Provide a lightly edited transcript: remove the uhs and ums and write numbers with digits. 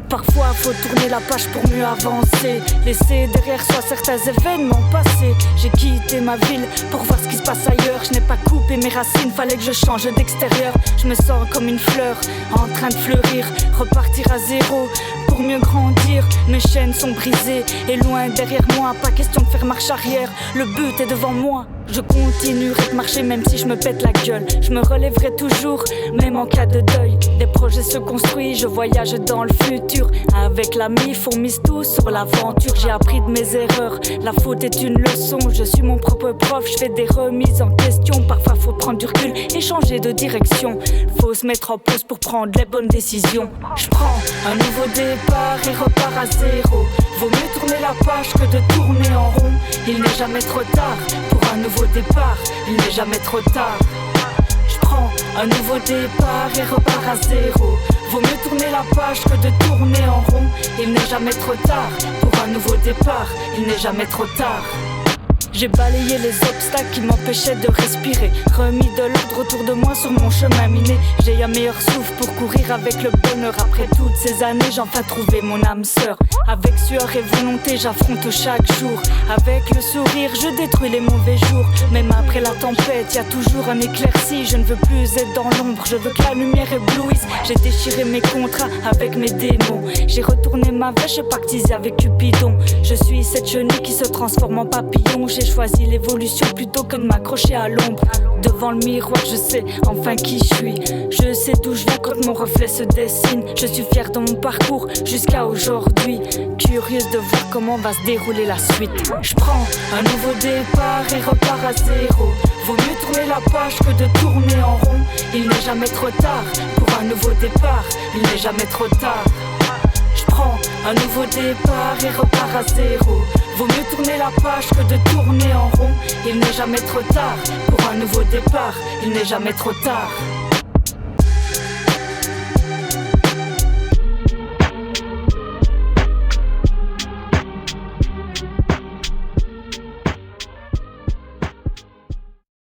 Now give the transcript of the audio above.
Parfois faut tourner la page pour mieux avancer, laisser derrière soi certains événements passés. J'ai quitté ma ville pour voir ce qui se passe ailleurs. Je n'ai pas coupé mes racines, fallait que je change d'extérieur. Je me sens comme une fleur en train de fleurir, repartir à zéro pour mieux grandir. Mes chaînes sont brisées et loin derrière moi, pas question de faire marche arrière, le but est devant moi. Je continuerai de marcher même si je me pète la gueule. Je me relèverai toujours, même en cas de deuil. Des projets se construisent, je voyage dans le futur. Avec l'ami, on mise tout sur l'aventure. J'ai appris de mes erreurs, la faute est une leçon. Je suis mon propre prof, je fais des remises en question. Parfois faut prendre du recul et changer de direction. Faut se mettre en pause pour prendre les bonnes décisions. Je prends un nouveau départ et repars à zéro. Vaut mieux tourner la page que de tourner en rond. Il n'est jamais trop tard pour un nouveau départ, il n'est jamais trop tard. Je prends un nouveau départ et repars à zéro. Vaut mieux tourner la page que de tourner en rond. Il n'est jamais trop tard pour un nouveau départ, il n'est jamais trop tard. J'ai balayé les obstacles qui m'empêchaient de respirer, remis de l'ordre autour de moi sur mon chemin miné. J'ai un meilleur souffle pour courir avec le bonheur. Après toutes ces années, j'ai enfin trouvé mon âme sœur. Avec sueur et volonté, j'affronte chaque jour. Avec le sourire, je détruis les mauvais jours. Même après la tempête, y a toujours un éclairci. Je ne veux plus être dans l'ombre, je veux que la lumière éblouisse. J'ai déchiré mes contrats avec mes démons. J'ai retourné ma veste, j'ai pactisé avec Cupidon. Je suis cette chenille qui se transforme en papillon. J'ai choisi l'évolution plutôt que de m'accrocher à l'ombre. Devant le miroir, je sais enfin qui je suis. Je sais d'où je viens quand mon reflet se dessine. Je suis fière de mon parcours jusqu'à aujourd'hui. Curieuse de voir comment va se dérouler la suite. Je prends un nouveau départ et repars à zéro. Vaut mieux tourner la page que de tourner en rond. Il n'est jamais trop tard pour un nouveau départ. Il n'est jamais trop tard. Je prends un nouveau départ et repars à zéro. Vaut mieux tourner la page que de tourner en rond. Il n'est jamais trop tard pour un nouveau départ. Il n'est jamais trop tard.